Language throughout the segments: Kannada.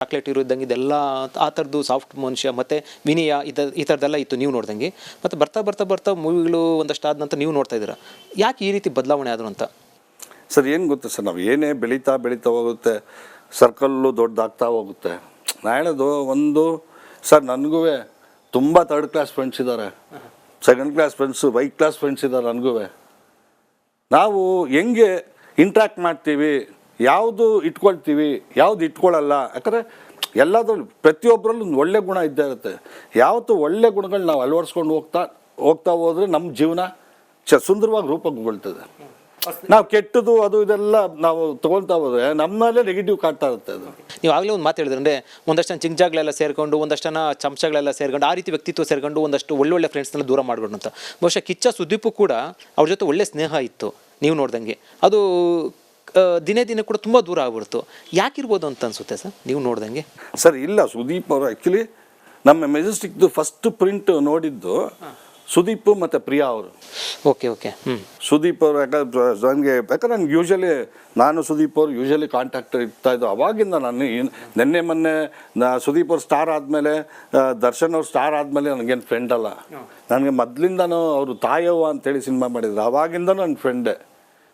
ಚಾಕ್ಲೇಟ್ ಇರೋದಂಗೆ ಇದೆಲ್ಲ ಆ ಥರದ್ದು ಸಾಫ್ಟ್ ಮನುಷ್ಯ ಮತ್ತು ವಿನಯ ಈ ಥರದ್ದೆಲ್ಲ ಇತ್ತು ನೀವು ನೋಡ್ದಂಗೆ. ಮತ್ತು ಬರ್ತಾ ಮೂವಿಗಳು ಒಂದಷ್ಟು ಆದ ನಂತರ ನೀವು ನೋಡ್ತಾ ಇದ್ದೀರಾ, ಯಾಕೆ ಈ ರೀತಿ ಬದಲಾವಣೆ ಆದರು ಅಂತ? ಸರ್ ಏನು ಗೊತ್ತಾ ಸರ್, ನಾವು ಏನೇ ಬೆಳೀತಾ ಹೋಗುತ್ತೆ, ಸರ್ಕಲ್ಲು ದೊಡ್ಡದಾಗ್ತಾ ಹೋಗುತ್ತೆ. ನಾ ಹೇಳೋದು ಒಂದು ಸರ್, ನನಗೂ ತುಂಬ 3rd ಕ್ಲಾಸ್ ಫ್ರೆಂಡ್ಸ್ ಇದ್ದಾರೆ, 2nd class friends, 5 class friends ಇದ್ದಾರೆ ನನಗೂ. ನಾವು ಹೆಂಗೆ ಇಂಟ್ರ್ಯಾಕ್ಟ್ ಮಾಡ್ತೀವಿ, ಯಾವುದು ಇಟ್ಕೊಳ್ತೀವಿ, ಯಾವುದು ಇಟ್ಕೊಳ್ಳಲ್ಲ. ಯಾಕಂದರೆ ಎಲ್ಲದರಲ್ಲೂ ಪ್ರತಿಯೊಬ್ಬರಲ್ಲೂ ಒಂದು ಒಳ್ಳೆ ಗುಣ ಇದ್ದೇ ಇರುತ್ತೆ. ಯಾವತ್ತು ಒಳ್ಳೆ ಗುಣಗಳು ನಾವು ಅಳವಡಿಸ್ಕೊಂಡು ಹೋಗ್ತಾ ಹೋದರೆ ನಮ್ಮ ಜೀವನ ಸುಂದರವಾಗಿ ರೂಪಗೊಳ್ತದೆ. ನಾವು ಕೆಟ್ಟದು ಅದು ಇದೆಲ್ಲ ನಾವು ತೊಗೊಳ್ತಾ ಹೋದ್ರೆ ನಮ್ಮಲ್ಲೇ ನೆಗೆಟಿವ್ ಕಾಡ್ತಾ ಇರುತ್ತೆ. ಅದು ನೀವು ಆಗಲೇ ಒಂದು ಮಾತು ಹೇಳಿದ್ರೆ, ಅಂದರೆ ಒಂದಷ್ಟು ಜನ ಚಿಂಗ್ಜಾಗಳೆಲ್ಲ ಸೇರಿಕೊಂಡು, ಒಂದಷ್ಟು ಜನ ಚಮಚಗಳೆಲ್ಲ ಸೇರ್ಕೊಂಡು, ಆ ರೀತಿ ವ್ಯಕ್ತಿತ್ವ ಸೇರ್ಕೊಂಡು ಒಂದಷ್ಟು ಒಳ್ಳೊಳ್ಳೆ ಫ್ರೆಂಡ್ಸ್ನೆಲ್ಲ ದೂರ ಮಾಡ್ಕೊಂಡು ಅಂತ. ಬಹುಶಃ ಕಿಚ್ಚ ಸುದೀಪು ಕೂಡ ಅವ್ರ ಜೊತೆ ಒಳ್ಳೆ ಸ್ನೇಹ ಇತ್ತು ನೀವು ನೋಡ್ದಂಗೆ, ಅದು ದಿನೇ ಕೂಡ ತುಂಬ ದೂರ ಆಗ್ಬಿಡ್ತು. ಯಾಕಿರ್ಬೋದು ಅಂತ ಅನಿಸುತ್ತೆ ಸರ್ ನೀವು ನೋಡ್ದಂಗೆ? ಸರ್ ಇಲ್ಲ, ಸುದೀಪ್ ಅವರು ಆ್ಯಕ್ಚುಲಿ ನಮ್ಮ ಮೆಜೆಸ್ಟಿಕ್ದು ಫಸ್ಟ್ ಪ್ರಿಂಟ್ ನೋಡಿದ್ದು ಸುದೀಪ್ ಮತ್ತು ಪ್ರಿಯಾ ಅವರು. ಓಕೆ ಸುದೀಪ್ ಅವರು ಯಾಕಂದ್ರೆ ನನಗೆ ಯೂಶಲಿ ನಾನು ಸುದೀಪ್ ಅವರು ಯೂಶಲಿ ಕಾಂಟ್ಯಾಕ್ಟ್ ಇರ್ತಾ ಇದ್ದು ಅವಾಗಿಂದ. ನಾನು ಮೊನ್ನೆ ಸುದೀಪ್ ಅವ್ರು ಸ್ಟಾರ್ ಆದಮೇಲೆ, ದರ್ಶನ್ ಅವ್ರು ಸ್ಟಾರ್ ಆದಮೇಲೆ ನನಗೇನು ಫ್ರೆಂಡ್ ಅಲ್ಲ. ನನಗೆ ಮೊದಲಿಂದನೂ ಅವರು ತಾಯವ್ವ ಅಂತೇಳಿ ಸಿನಿಮಾ ಮಾಡಿದ್ರು, ಅವಾಗಿಂದನೂ ನನ್ನ ಫ್ರೆಂಡೇ.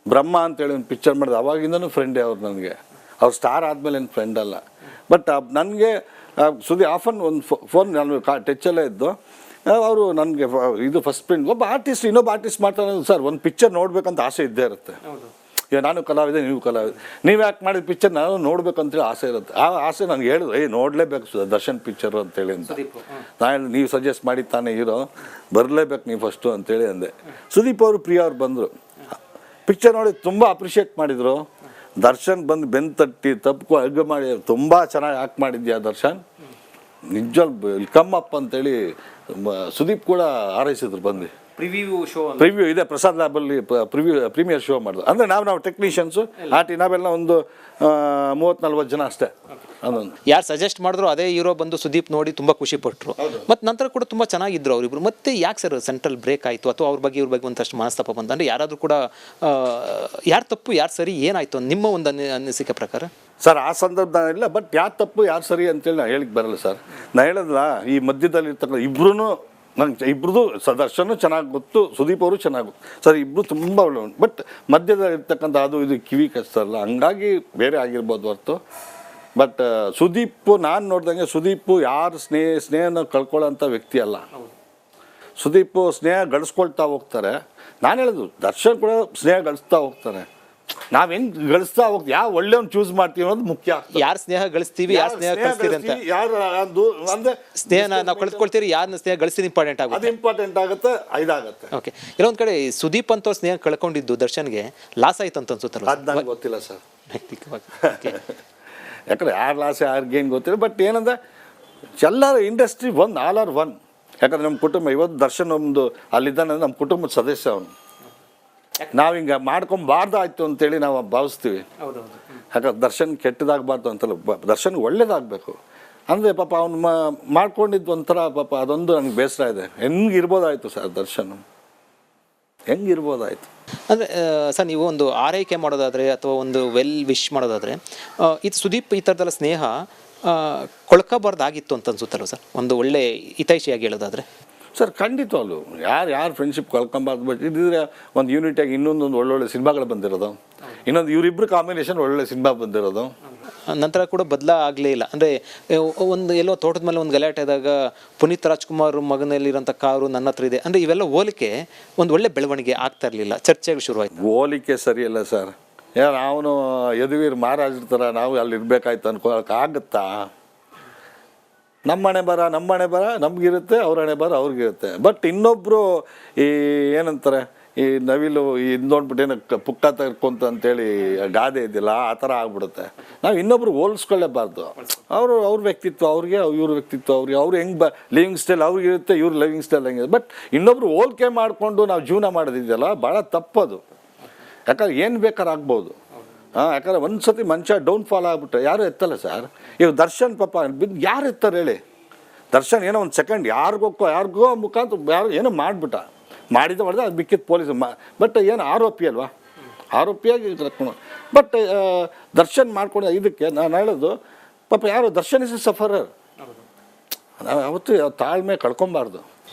ಬ್ರಹ್ಮ ಅಂತೇಳಿ ಒಂದು ಪಿಕ್ಚರ್ ಮಾಡಿದ್ರು, ಅವಾಗಿಂದನೂ ಫ್ರೆಂಡೇ ಅವ್ರು ನನಗೆ. ಅವ್ರು ಸ್ಟಾರ್ ಆದಮೇಲೆ ಏನು ಫ್ರೆಂಡ್ ಅಲ್ಲ. ಬಟ್ ನನಗೆ ಆಫನ್ ಒಂದು ಫೋನ್ ನಾನು ಟಚ್ಚಲ್ಲೇ ಇದ್ದು, ಅವರು ನನಗೆ ಇದು ಫಸ್ಟ್ ಪ್ರಿಂಟ್ ಒಬ್ಬ ಆರ್ಟಿಸ್ಟ್ ಇನ್ನೊಬ್ಬ ಆರ್ಟಿಸ್ಟ್ ಮಾಡ್ತಾರೆ ಸರ್, ಒಂದು ಪಿಕ್ಚರ್ ನೋಡ್ಬೇಕಂತ ಆಸೆ ಇದ್ದೇ ಇರುತ್ತೆ. ಈಗ ನಾನು ಕಲಾವಿದೆ, ನೀವು ಕಲಾವಿದೆ, ನೀವು ಯಾಕೆ ಮಾಡಿದ ಪಿಕ್ಚರ್ ನಾನು ನೋಡ್ಬೇಕಂತೇಳಿ ಆಸೆ ಇರುತ್ತೆ. ಆ ಆಸೆ ನನಗೆ ಹೇಳಿದ್ರು, ನೋಡಲೇಬೇಕು ದರ್ಶನ್ ಪಿಕ್ಚರು ಅಂತೇಳಿ ಅಂತ. ನಾನು ನೀವು ಸಜೆಸ್ಟ್ ಮಾಡಿ ತಾನೇ ಹೀರೋ, ಬರಲೇಬೇಕು ನೀವು ಫಸ್ಟು ಅಂತೇಳಿ ಅಂದೆ. ಸುದೀಪ್ ಅವರು ಪ್ರಿಯಾ ಅವ್ರು ಬಂದರು, ಪಿಕ್ಚರ್ ನೋಡಿ ತುಂಬ ಅಪ್ರಿಷಿಯೇಟ್ ಮಾಡಿದರು. ದರ್ಶನ್ ಬಂದು ಬೆನ್ನು ತಟ್ಟಿ ತಪ್ಪು ಅಡ್ಗೆ ಮಾಡಿ ತುಂಬ ಚೆನ್ನಾಗಿ ಆ್ಯಕ್ಟ್ ಮಾಡಿದ್ಯಾ ದರ್ಶನ್, ನಿಜ ವೆಲ್ಕಮ್ ಅಪ್ ಅಂತೇಳಿ ಸುದೀಪ್ ಕೂಡ ಹಾರೈಸಿದ್ರು. ಬಂದು ಪ್ರಿವ್ಯೂ ಇದೆ ಪ್ರಸಾದ್ ಲ್ಯಾಬಲ್ಲಿ ಪ್ರೀಮಿಯರ್ ಶೋ ಮಾಡಿದ್ರು. ಅಂದರೆ ನಾವು ಟೆಕ್ನಿಷಿಯನ್ಸು ನಾವೆಲ್ಲ ಒಂದು 30-40 ಜನ ಅಷ್ಟೇ. ಅದೊಂದು ಯಾರು ಸಜೆಸ್ಟ್ ಮಾಡಿದ್ರು ಅದೇ ಹೀರೋ ಬಂದು ಸುದೀಪ್ ನೋಡಿ ತುಂಬ ಖುಷಿ ಪಟ್ಟರು. ಮತ್ತು ನಂತರ ಕೂಡ ತುಂಬ ಚೆನ್ನಾಗಿದ್ರು ಅವರಿಬ್ರು. ಮತ್ತೆ ಯಾಕೆ ಸರ್ ಸೆಂಟ್ರಲ್ ಬ್ರೇಕ್ ಆಯಿತು, ಅಥವಾ ಅವ್ರ ಬಗ್ಗೆ ಇವ್ರ ಬಗ್ಗೆ ಒಂದಷ್ಟು ಮನಸ್ತಾಪ ಬಂತು? ಅಂದರೆ ಯಾರಾದರೂ ಕೂಡ ಯಾರು ತಪ್ಪು ಯಾರು ಸರಿ ಏನಾಯಿತು ನಿಮ್ಮ ಒಂದು ಅನಿಸಿಕೆ ಪ್ರಕಾರ? ಸರ್ ಆ ಸಂದರ್ಭದಲ್ಲ, ಬಟ್ ಯಾರು ತಪ್ಪು ಯಾರು ಸರಿ ಅಂತೇಳಿ ನಾನು ಹೇಳಿಕ್ಕೆ ಬರಲ್ಲ ಸರ್. ನಾನು ಹೇಳಿದ್ಲ ಈ ಮಧ್ಯದಲ್ಲಿ ಇರ್ತಕ್ಕಂಥ ಇಬ್ಬರೂ ನಂಗೆ ಇಬ್ಬರದು ದರ್ಶನ ಚೆನ್ನಾಗಿ ಗೊತ್ತು, ಸುದೀಪ್ ಅವರು ಚೆನ್ನಾಗಿ ಗೊತ್ತು ಸರ್, ಇಬ್ಬರು ತುಂಬ ಒಳ್ಳೆ. ಬಟ್ ಮಧ್ಯದಲ್ಲಿ ಇರ್ತಕ್ಕಂಥ ಅದು ಇದು ಕಿವಿ ಕಚ್ತಾರಲ್ಲ, ಹಂಗಾಗಿ ಬೇರೆ ಆಗಿರ್ಬೋದು ಹೊರತು. ಬಟ್ ಸುದೀಪ್ ನಾನು ನೋಡ್ದಂಗೆ ಸುದೀಪು ಯಾರು ಸ್ನೇಹನ ಕಳ್ಕೊಳ್ಳೋಂಥ ವ್ಯಕ್ತಿ ಅಲ್ಲ. ಸುದೀಪ್ ಸ್ನೇಹ ಗಳಿಸ್ಕೊಳ್ತಾ ಹೋಗ್ತಾರೆ. ನಾನು ಹೇಳೋದು ದರ್ಶನ್ ಕೂಡ ಸ್ನೇಹ ಗಳಿಸ್ತಾ ಹೋಗ್ತಾನೆ. ನಾವು ಹೆಂಗೆ ಗಳಿಸ್ತಾ ಹೋಗ್ತೀವಿ, ಯಾವ ಒಳ್ಳೆಯವ್ನು ಚೂಸ್ ಮಾಡ್ತೀವಿ ಅನ್ನೋದು ಮುಖ್ಯ. ಯಾರು ಸ್ನೇಹ ಗಳಿಸ್ತೀವಿ, ಯಾರು ಸ್ನೇಹ ಕಳಿಸ್ತೀರಿ ಅಂತ, ಯಾರು ಅಂದರೆ ಸ್ನೇಹ ನಾವು ಕಳ್ಕೊಳ್ತೀರಿ, ಯಾರನ್ನ ಸ್ನೇಹ ಗಳಿಸ್ತೀರಿ ಇಂಪಾರ್ಟೆಂಟ್ ಆಗುತ್ತೆ. ಅದು ಇಂಪಾರ್ಟೆಂಟ್ ಆಗುತ್ತೆ, ಇದಾಗುತ್ತೆ. ಓಕೆ, ಕೆಲವೊಂದು ಕಡೆ ಸುದೀಪ್ ಅಂತ ಸ್ನೇಹ ಕಳ್ಕೊಂಡಿದ್ದು ದರ್ಶನ್ಗೆ ಲಾಸ್ ಆಯ್ತು ಅಂತ ಅನ್ಸುತ್ತಲ್ಲ? ಅದು ನನಗೆ ಗೊತ್ತಿಲ್ಲ ಸರ್ ನೈತಿಕವಾಗಿ. ಯಾಕಂದ್ರೆ ಯಾರು ಲಾಸ್ ಯಾರಿಗೇನು ಗೊತ್ತಿಲ್ಲ. ಬಟ್ ಏನಂದ್ರೆ ಎಲ್ಲರ ಇಂಡಸ್ಟ್ರಿ ಆಲ್ ಆರ್ ಒನ್. ಯಾಕಂದ್ರೆ ನಮ್ಮ ಕುಟುಂಬ ಇವತ್ತು ದರ್ಶನ್ ಒಂದು ಅಲ್ಲಿದ್ದಾನೆ, ನಮ್ಮ ಕುಟುಂಬದ ಸದಸ್ಯ ಅವನು. ನಾವು ಹಿಂಗೆ ಮಾಡ್ಕೊಂಬಾರ್ದಾಯ್ತು ಅಂತೇಳಿ ನಾವು ಭಾವಿಸ್ತೀವಿ. ಯಾಕಂದ್ರೆ ದರ್ಶನ್ ಕೆಟ್ಟದಾಗಬಾರ್ದು ಅಂತಲ್ಲ, ದರ್ಶನ್ ಒಳ್ಳೇದಾಗಬೇಕು ಅಂದರೆ ಪಾಪ ಅವ್ನು ಮಾಡ್ಕೊಂಡಿದ್ದು ಒಂಥರ ಪಾಪ ಅದೊಂದು ನನಗೆ ಬೇಸರ ಇದೆ. ಹೆಂಗಿರ್ಬೋದಾಯ್ತು ಸರ್ ದರ್ಶನ್, ಹೆಂಗಿರ್ಬೋದಾಯ್ತು ಅಂದರೆ ಸರ್ ನೀವು ಒಂದು ಆರೈಕೆ ಮಾಡೋದಾದರೆ ಅಥವಾ ಒಂದು ವೆಲ್ ವಿಶ್ ಮಾಡೋದಾದರೆ ಇದು ಸುದೀಪ್ ಈ ಥರದೆಲ್ಲ ಸ್ನೇಹ ಕೊಳ್ಕೋಬಾರ್ದಾಗಿತ್ತು ಅಂತ ಅನ್ಸುತ್ತಲ್ಲ ಸರ್, ಒಂದು ಒಳ್ಳೆ ಹಿತೈಷಿಯಾಗಿ ಹೇಳೋದಾದರೆ? ಸರ್ ಖಂಡಿತವಾಗ್ಲು ಯಾರು ಫ್ರೆಂಡ್ಶಿಪ್ ಕಳ್ಕೊಂಬಾರ್ದು. ಬಟ್ ಇದ್ದಿದ್ರೆ ಒಂದು ಯೂನಿಟಾಗಿ ಇನ್ನೊಂದೊಂದು ಒಳ್ಳೊಳ್ಳೆ ಸಿನಿಮಾಗಳು ಬಂದಿರೋದು, ಇನ್ನೊಂದು ಇವರಿಬ್ಬರು ಕಾಂಬಿನೇಷನ್ ಒಳ್ಳೊಳ್ಳೆ ಸಿನಿಮಾ ಬಂದಿರೋದು. ನಂತರ ಕೂಡ ಆಗಲೇ ಇಲ್ಲ. ಅಂದರೆ ಒಂದು ಎಲ್ಲೋ ತೋಟದ ಮೇಲೆ ಒಂದು ಗಲಾಟೆ ಆದಾಗ ಪುನೀತ್ ರಾಜ್ಕುಮಾರ್ ಮಗನಲ್ಲಿರೋಂಥ ಕಾರು ನನ್ನ ಹತ್ರ ಇದೆ ಅಂದರೆ ಇವೆಲ್ಲ ಹೋಲಿಕೆ ಒಂದು ಒಳ್ಳೆ ಬೆಳವಣಿಗೆ ಆಗ್ತಾ ಇರಲಿಲ್ಲ, ಚರ್ಚೆಗಳು ಶುರುವಾಯಿತು. ಹೋಲಿಕೆ ಸರಿಯಲ್ಲ ಸರ್. ಯಾರು ಅವನು ಯದುವೀರ್ ಮಹಾರಾಜರ ಥರ ನಾವು ಅಲ್ಲಿ ಇರಬೇಕಾಯ್ತು ಅನ್ಕೊಳಕ್ಕಾಗುತ್ತಾ? ನಮ್ಮ ಹಣೆ ಬರ ನಮಗಿರುತ್ತೆ, ಅವ್ರ ಹಣೆ ಬರ ಅವ್ರಿಗಿರುತ್ತೆ. ಬಟ್ ಇನ್ನೊಬ್ಬರು ಈ ಏನಂತಾರೆ, ಈ ನವಿಲು ಈ ನೋಡ್ಬಿಟ್ಟು ಏನಕ್ಕೆ ಪುಕ್ಕ ತರ್ಕೊಂತ ಅಂತೇಳಿ ಗಾದೆ ಇದೆಯಲ್ಲ, ಆ ಥರ ಆಗ್ಬಿಡುತ್ತೆ. ನಾವು ಇನ್ನೊಬ್ರು ಹೋಲಿಸ್ಕೊಳ್ಳೇಬಾರ್ದು. ಅವ್ರ ವ್ಯಕ್ತಿತ್ವ ಅವ್ರಿಗೆ, ಇವ್ರ ವ್ಯಕ್ತಿತ್ವ ಅವ್ರು ಹೆಂಗೆ ಲಿವಿಂಗ್ ಸ್ಟೈಲ್ ಅವ್ರಿಗಿರುತ್ತೆ, ಇವ್ರ ಲಿವಿಂಗ್ ಸ್ಟೈಲ್ ಹೆಂಗಿದೆ. ಬಟ್ ಇನ್ನೊಬ್ರು ಹೋಲಿಕೆ ಮಾಡಿಕೊಂಡು ನಾವು ಜೀವನ ಮಾಡೋದಿದೆಯಲ್ಲ, ಭಾಳ ತಪ್ಪದು. ಯಾಕಂದ್ರೆ ಏನು ಬೇಕಾದ್ರೆ ಆಗ್ಬೋದು. ಯಾಕಂದ್ರೆ ಒಂದು ಸತಿ ಮನುಷ್ಯ ಡೌನ್ಫಾಲ್ ಆಗಿಬಿಟ್ರೆ ಯಾರು ಎತ್ತಲ್ಲ ಸರ್. ಈಗ ದರ್ಶನ್ ಪಾಪ ಬಿದ್ದು ಯಾರು ಎತ್ತಾರೆ ಹೇಳಿ? ದರ್ಶನ್ ಏನೋ ಒಂದು ಸೆಕೆಂಡ್ ಯಾರಿಗೋ ಮುಖಾಂತರ ಯಾರು ಏನೋ ಮಾಡಿಬಿಟ್ಟ, ಮಾಡಿದ ಅದು ಬಿಕ್ಕಿದ್ದು ಪೊಲೀಸ್. ಬಟ್ ಏನು ಆರೋಪಿ ಅಲ್ವಾ, ಆರೋಪಿಯಾಗಿ ಕರ್ಕೊಂಡು. ಬಟ್ ದರ್ಶನ್ ಮಾಡ್ಕೊಂಡು ಇದಕ್ಕೆ ನಾನು ಹೇಳೋದು ಪಾಪ ಯಾರು ದರ್ಶನ್ ಇಸ್ ಸಫರರ್. ನಾವು ಯಾವತ್ತೂ ತಾಳ್ಮೆ ಕಳ್ಕೊಬಾರ್ದು.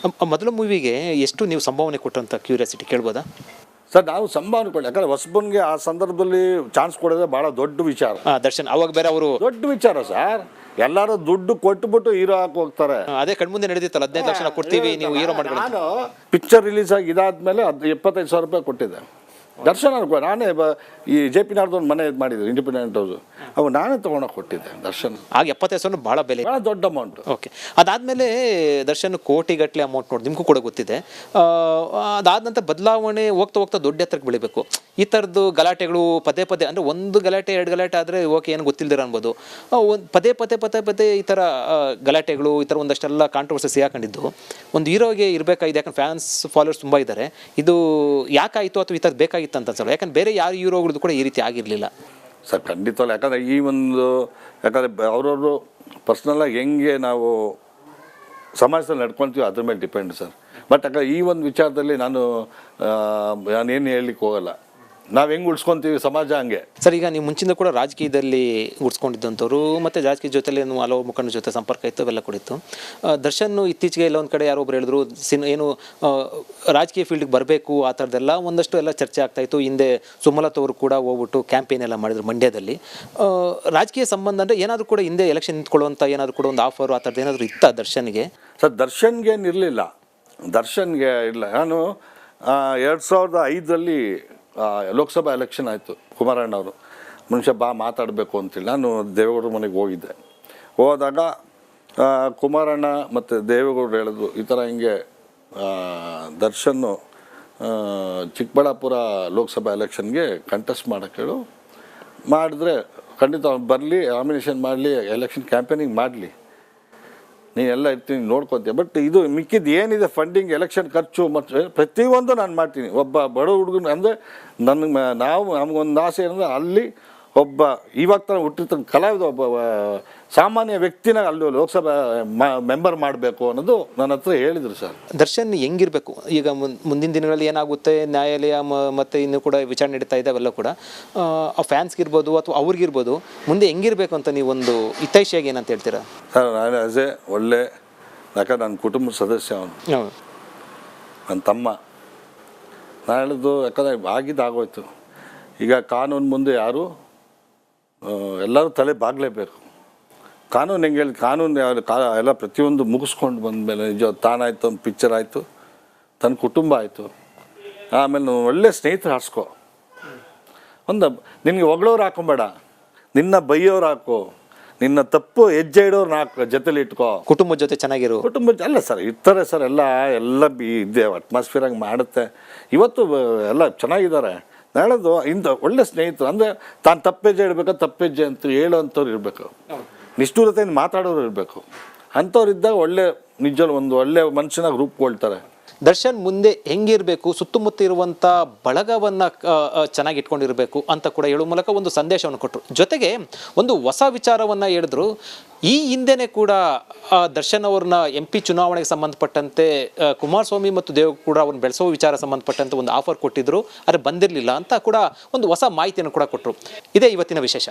ಮೊದಲ ಮೂವಿಗೆ ಎಷ್ಟು ನೀವು ಸಂಭಾವನೆ ಕೊಟ್ಟಂತ ಕ್ಯೂರಿಯಾಸಿಟಿ ಕೇಳ್ಬೋದಾ? ಸರ್ ನಾವು ಸಂಭಾವನೆ ಕೊಡಿ, ಯಾಕಂದ್ರೆ ಹೊಸಬನ್ಗೆ ಆ ಸಂದರ್ಭದಲ್ಲಿ ಚಾನ್ಸ್ ಕೊಡೋದೇ ಭಾಳ ದೊಡ್ಡ ವಿಚಾರ. ದರ್ಶನ್ ಅವಾಗ ಬೇರೆ ಅವರು ದೊಡ್ಡ ವಿಚಾರ ಸರ್. ಎಲ್ಲರೂ ದುಡ್ಡು ಕೊಟ್ಬಿಟ್ಟು ಹೀರೋ ಹಾಕಿ ಹೋಗ್ತಾರೆ. ಅದೇ ಕಣ್ಮುಂದೆ ನಡೆದಿತ್ತಲ್ಲ, 15 ಲಕ್ಷ ಕೊಡ್ತೀವಿ ನೀವು ಹೀರೋ ಮಾಡ್ಕೊಂಡು. ನಾನು ಪಿಕ್ಚರ್ ರಿಲೀಸ್ ಆಗಿ ಇದಾದ್ಮೇಲೆ 25,000 ರೂಪಾಯಿ ಕೊಟ್ಟಿದ್ದೆ ದರ್ಶನ್ ಅನ್ಕೋ. ನಾನೇ ಈ JP ನಾಡ್ದೊಂದು ಮನೆ ಇದು ಮಾಡಿದ್ರು ಇಂಡಿಪೆಂಡೆಂಟ್ ಹೌಸು, ಅವು ನಾನೇ ತೊಗೊಂಡೋಗಿ ಕೊಟ್ಟಿದ್ದೆ ದರ್ಶನ್. ಆಗ 75,000 ಭಾಳ ಬೆಲೆ, ಭಾಳ ದೊಡ್ಡ ಅಮೌಂಟ್. ಓಕೆ. ಅದಾದಮೇಲೆ ದರ್ಶನ್ ಕೋಟಿಗಟ್ಟಲೆ ಅಮೌಂಟ್ ನೋಡಿ ನಿಮಗೂ ಕೂಡ ಗೊತ್ತಿದೆ. ಅದಾದ ನಂತರ ಬದಲಾವಣೆ ಹೋಗ್ತಾ ಹೋಗ್ತಾ ದೊಡ್ಡ ಎತ್ತರಕ್ಕೆ ಬೆಳಿಬೇಕು. ಈ ಥರದ್ದು ಗಲಾಟೆಗಳು ಪದೇ ಪದೇ, ಅಂದರೆ ಒಂದು ಗಲಾಟೆ 2 ಗಲಾಟೆ ಆದರೆ ಓಕೆ ಏನು ಗೊತ್ತಿಲ್ಲದಿರ ಅನ್ಬೋದು. ಒಂದು ಪದೇ ಈ ಥರ ಗಲಾಟೆಗಳು, ಈ ಥರ ಒಂದಷ್ಟೆಲ್ಲ ಕಾಂಟ್ರವರ್ಸಿ ಸಿಗಾಕೊಂಡಿದ್ದು ಒಂದು ಹೀರೋಗೆ ಇರಬೇಕಾಗಿದೆ. ಯಾಕಂದ್ರೆ ಫ್ಯಾನ್ಸ್ ಫಾಲೋವರ್ಸ್ ತುಂಬ ಇದ್ದಾರೆ. ಇದು ಯಾಕಾಯಿತು ಅಥವಾ ಈ ಥರದ್ದು ಬೇಕಾಗಿತ್ತು ಅಂತ ಅನ್ಸಲ್ಲ? ಯಾಕಂದ್ರೆ ಬೇರೆ ಯಾರು ಹೀರೋಗಳದ್ದು ಕೂಡ ಈ ರೀತಿ ಆಗಿರಲಿಲ್ಲ ಸರ್. ಖಂಡಿತವಲ್ಲ. ಯಾಕಂದರೆ ಈ ಒಂದು ಅವ್ರವರು ಪರ್ಸ್ನಲಾಗಿ ಹೆಂಗೆ ನಾವು ಸಮಾಜದಲ್ಲಿ ನಡ್ಕೊಳ್ತೀವಿ ಅದ್ರ ಮೇಲೆ ಡಿಪೆಂಡ್ ಸರ್. ಬಟ್ ಯಾಕಂದ್ರೆ ಈ ಒಂದು ವಿಚಾರದಲ್ಲಿ ನಾನೇನು ಹೇಳಲಿಕ್ಕೆ ಹೋಗಲ್ಲ. ನಾವು ಹೆಂಗೆ ಉಳಿಸ್ಕೊತೀವಿ ಸಮಾಜ ಹಂಗೆ ಸರ್. ಈಗ ನೀವು ಮುಂಚಿಂದ ಕೂಡ ರಾಜಕೀಯದಲ್ಲಿ ಉಳಿಸ್ಕೊಂಡಿದ್ದಂಥವ್ರು, ಮತ್ತು ರಾಜಕೀಯ ಜೊತೆಲಿ ಹಲವು ಮುಖಂಡರ ಜೊತೆ ಸಂಪರ್ಕ ಇತ್ತು, ಅವೆಲ್ಲ ಕೂಡ ಇತ್ತು. ದರ್ಶನ್ ಇತ್ತೀಚೆಗೆ ಎಲ್ಲ ಒಂದು ಕಡೆ ಯಾರೋ ಒಬ್ರು ಹೇಳಿದ್ರು ಏನು ರಾಜಕೀಯ ಫೀಲ್ಡ್ಗೆ ಬರಬೇಕು ಆ ಥರದ್ದೆಲ್ಲ ಒಂದಷ್ಟು ಎಲ್ಲ ಚರ್ಚೆ ಆಗ್ತಾಯಿತ್ತು. ಹಿಂದೆ ಸುಮಲತಾ ಅವರು ಕೂಡ ಹೋಗ್ಬಿಟ್ಟು ಕ್ಯಾಂಪೇನ್ ಎಲ್ಲ ಮಾಡಿದ್ರು ಮಂಡ್ಯದಲ್ಲಿ. ರಾಜಕೀಯ ಸಂಬಂಧ ಅಂದರೆ ಏನಾದರೂ ಕೂಡ ಹಿಂದೆ ಎಲೆಕ್ಷನ್ ನಿಂತ್ಕೊಳ್ಳುವಂಥ ಏನಾದರೂ ಕೂಡ ಒಂದು ಆಫರು ಆ ಥರದ್ದು ಏನಾದರೂ ಇತ್ತಾ ದರ್ಶನ್ಗೆ? ಸರ್ ದರ್ಶನ್ಗೇನು ಇರಲಿಲ್ಲ. ದರ್ಶನ್ಗೆ ಇಲ್ಲ. ನಾನು 2005 ಲೋಕಸಭಾ ಎಲೆಕ್ಷನ್ ಆಯಿತು. ಕುಮಾರಣ್ಣ ಅವರು ಮನುಷ್ಯ ಬಾ ಮಾತಾಡಬೇಕು ಅಂತೇಳಿ ನಾನು ದೇವೇಗೌಡರ ಮನೆಗೆ ಹೋಗಿದ್ದೆ. ಹೋದಾಗ ಕುಮಾರಣ್ಣ ಮತ್ತು ದೇವೇಗೌಡರು ಹೇಳಿದ್ರು ಈ ಥರ ಹಿಂಗೆ ದರ್ಶನ್ನು ಚಿಕ್ಕಬಳ್ಳಾಪುರ ಲೋಕಸಭಾ ಎಲೆಕ್ಷನ್ಗೆ ಕಂಟೆಸ್ಟ್ ಮಾಡೋಕ್ಕೆ ಹೇಳು, ಮಾಡಿದ್ರೆ ಖಂಡಿತ ಅವ್ನು ಬರಲಿ, ನಾಮಿನೇಷನ್ ಮಾಡಲಿ, ಎಲೆಕ್ಷನ್ ಕ್ಯಾಂಪೇನಿಂಗ್ ಮಾಡಲಿ, ನೀನೆಲ್ಲ ಇರ್ತೀನಿ ನೋಡ್ಕೊತೀಯ. ಬಟ್ ಇದು ಮಿಕ್ಕಿದ್ದು ಏನಿದೆ ಫಂಡಿಂಗ್, ಎಲೆಕ್ಷನ್ ಖರ್ಚು ಮತ್ತು ಪ್ರತಿಯೊಂದು ನಾನು ಮಾಡ್ತೀನಿ. ಒಬ್ಬ ಬಡ ಹುಡುಗನ ಅಂದರೆ ನಮಗೊಂದು ಆಸೆ ಏನಂದರೆ ಅಲ್ಲಿ ಒಬ್ಬ ಇವಾಗ ಥರ ಹುಟ್ಟಿರ್ತಾನೆ ಕಲಾವಿದ, ಒಬ್ಬ ಸಾಮಾನ್ಯ ವ್ಯಕ್ತಿನ ಅಲ್ಲಿ ಲೋಕಸಭಾ ಮೆಂಬರ್ ಮಾಡಬೇಕು ಅನ್ನೋದು ನನ್ನ ಹತ್ರ ಹೇಳಿದರು ಸರ್. ದರ್ಶನ್ ಹೆಂಗಿರಬೇಕು ಈಗ ಮುಂದಿನ ದಿನಗಳಲ್ಲಿ ಏನಾಗುತ್ತೆ, ನ್ಯಾಯಾಲಯ ಮತ್ತು ಇನ್ನೂ ಕೂಡ ವಿಚಾರಣೆ ನಡೀತಾ ಇದೆ, ಅವೆಲ್ಲ ಕೂಡ ಆ ಫ್ಯಾನ್ಸ್ಗಿರ್ಬೋದು ಅಥವಾ ಅವ್ರಿಗಿರ್ಬೋದು ಮುಂದೆ ಹೆಂಗಿರಬೇಕು ಅಂತ ನೀವು ಒಂದು ಹಿತೈಷಿಯಾಗಿ ಏನಂತ ಹೇಳ್ತೀರಾ? ಸರ್ ನಾನು ಆ್ಯಸ್ ಎ ಒಳ್ಳೆ, ಯಾಕಂದ್ರೆ ನನ್ನ ಕುಟುಂಬದ ಸದಸ್ಯ ಅವನು, ನನ್ನ ತಮ್ಮ. ನಾನು ಹೇಳಿದ್ದು ಯಾಕಂದರೆ ಆಗೋಯ್ತು. ಈಗ ಕಾನೂನು ಮುಂದೆ ಯಾರು ಎಲ್ಲರೂ ತಲೆ ಬಾಗಲೇಬೇಕು. ಕಾನೂನು ಹೆಂಗೆ ಹೇಳಿ, ಕಾನೂನು ಎಲ್ಲ ಪ್ರತಿಯೊಂದು ಮುಗಿಸ್ಕೊಂಡು ಬಂದಮೇಲೆ ನಿಜ ತಾನಾಯಿತು, ಒಂದು ಪಿಕ್ಚರ್ ಆಯಿತು, ತನ್ನ ಕುಟುಂಬ ಆಯಿತು, ಆಮೇಲೆ ಒಳ್ಳೆ ಸ್ನೇಹಿತರು ಹಾರಿಸ್ಕೊ. ನಿನಗೆ ಹೊಗಳೋರು ಹಾಕೊಂಬೇಡ, ನಿನ್ನ ಬೈಯೋರು ಹಾಕೋ, ನಿನ್ನ ತಪ್ಪು ಹೆಜ್ಜೆ ಇಡೋರ್ನ ಹಾಕೋ, ಜೊತೆಲಿ ಇಟ್ಕೋ, ಕುಟುಂಬದ ಜೊತೆ ಚೆನ್ನಾಗಿರೋ. ಕುಟುಂಬ ಅಲ್ಲ ಸರ್ ಇರ್ತಾರೆ ಸರ್, ಎಲ್ಲ ಇದೆ ಅಟ್ಮಾಸ್ಫಿಯರಾಗಿ ಮಾಡುತ್ತೆ. ಇವತ್ತು ಎಲ್ಲ ಚೆನ್ನಾಗಿದ್ದಾರೆ. ಹೇಳೋದು ಇಂಥ ಒಳ್ಳೆ ಸ್ನೇಹಿತರು ಅಂದರೆ ತಾನು ತಪ್ಪೆಜ್ಜೆ ಇಡಬೇಕು, ತಪ್ಪೆಜ್ಜೆ ಅಂತ ಹೇಳೋವಂಥವ್ರು ಇರಬೇಕು, ನಿಷ್ಠೂರತೆಯಿಂದ ಮಾತಾಡೋರು ಇರಬೇಕು. ಅಂಥವ್ರಿದ್ದಾಗ ಒಳ್ಳೆ ನಿಜವೂ ಒಂದು ಒಳ್ಳೆ ಮನುಷ್ಯನಾಗಿ ರೂಪುಗೊಳ್ತಾರೆ. ದರ್ಶನ್ ಮುಂದೆ ಹೆಂಗಿರಬೇಕು, ಸುತ್ತಮುತ್ತ ಇರುವಂಥ ಬಳಗವನ್ನು ಚೆನ್ನಾಗಿ ಇಟ್ಕೊಂಡಿರಬೇಕು ಅಂತ ಕೂಡ ಹೇಳುವ ಮೂಲಕ ಒಂದು ಸಂದೇಶವನ್ನು ಕೊಟ್ಟರು. ಜೊತೆಗೆ ಒಂದು ಹೊಸ ವಿಚಾರವನ್ನು ಹೇಳಿದ್ರು. ಈ ಹಿಂದೆನೇ ಕೂಡ ದರ್ಶನ್ ಅವ್ರನ್ನ MP ಚುನಾವಣೆಗೆ ಸಂಬಂಧಪಟ್ಟಂತೆ ಕುಮಾರಸ್ವಾಮಿ ಮತ್ತು ದೇವ್ ಕೂಡ ಅವ್ರನ್ನ ಬೆಳೆಸೋ ವಿಚಾರ ಸಂಬಂಧಪಟ್ಟಂತೆ ಒಂದು ಆಫರ್ ಕೊಟ್ಟಿದ್ರು, ಆದರೆ ಬಂದಿರಲಿಲ್ಲ ಅಂತ ಕೂಡ ಒಂದು ಹೊಸ ಮಾಹಿತಿಯನ್ನು ಕೂಡ ಕೊಟ್ಟರು. ಇದೇ ಇವತ್ತಿನ ವಿಶೇಷ.